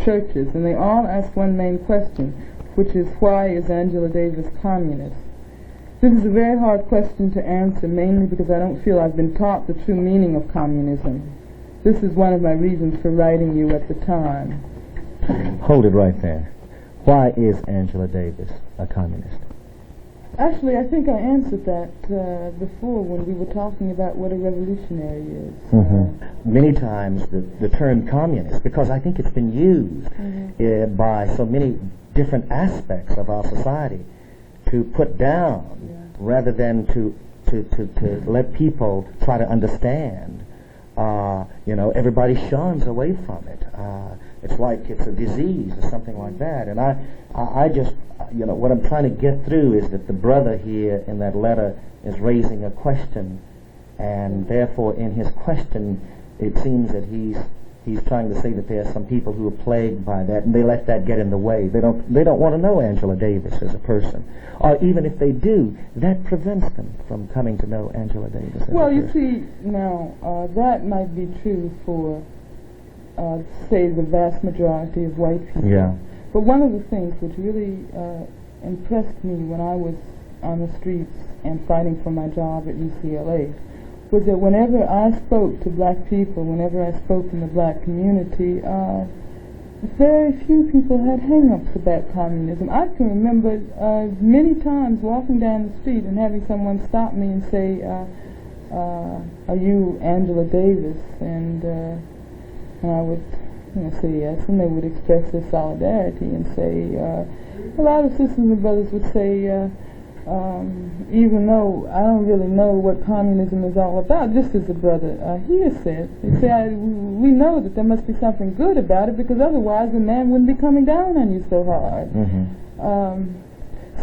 churches, and they all ask one main question, which is, why is Angela Davis communist? This is a very hard question to answer, mainly because I don't feel I've been taught the true meaning of communism. This is one of my reasons for writing you at the time. Hold it right there. Why is Angela Davis a communist? Actually, I think I answered that before when we were talking about what a revolutionary is. Many times the term communist, because I think it's been used by so many different aspects of our society to put down rather than to let people try to understand. Everybody shuns away from it. It's like it's a disease or something like that. And I just, what I'm trying to get through is that the brother here in that letter is raising a question, and therefore in his question it seems that he's trying to say that there are some people who are plagued by that, and they let that get in the way. They don't want to know Angela Davis as a person, or even if they do, that prevents them from coming to know Angela Davis as a person. Well, you see, now that might be true for say the vast majority of white people. Yeah. But one of the things which really impressed me when I was on the streets and fighting for my job at UCLA was that whenever I spoke to black people, whenever I spoke in the black community, very few people had hang-ups about communism. I can remember many times walking down the street and having someone stop me and say, are you Angela Davis? And I would say yes, and they would express their solidarity and say, a lot of sisters and brothers would say, even though I don't really know what communism is all about, just as the brother here said, they say, we know that there must be something good about it, because otherwise the man wouldn't be coming down on you so hard.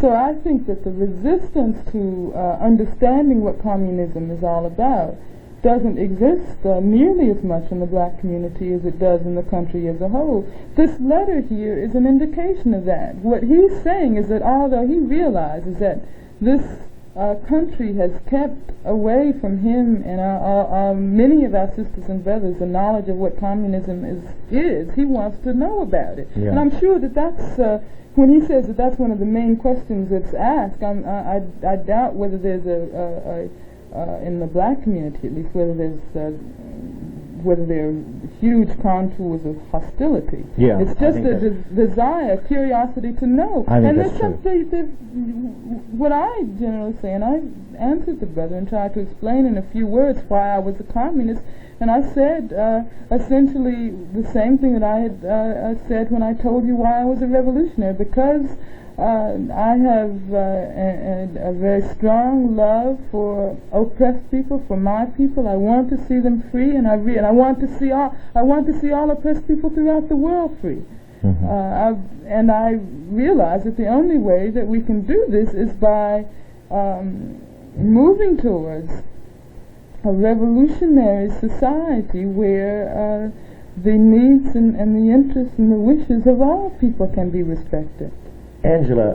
So I think that the resistance to understanding what communism is all about doesn't exist nearly as much in the black community as it does in the country as a whole. This letter here is an indication of that. What he's saying is that although he realizes that this country has kept away from him and many of our sisters and brothers the knowledge of what communism is, he wants to know about it. Yeah. And I'm sure that that's, when he says that that's one of the main questions that's asked, I doubt whether there's in the black community, at least, whether there are huge contours of hostility. Yeah, it's just a desire, curiosity to know. And there's something that what I generally say, and I answered the brother and tried to explain in a few words why I was a communist, and I said essentially the same thing that I had said when I told you why I was a revolutionary, because I have a very strong love for oppressed people, for my people. I want to see them free, and I want to see all oppressed people throughout the world free. And I realize that the only way that we can do this is by moving towards a revolutionary society where the needs and the interests and the wishes of all people can be respected. Angela,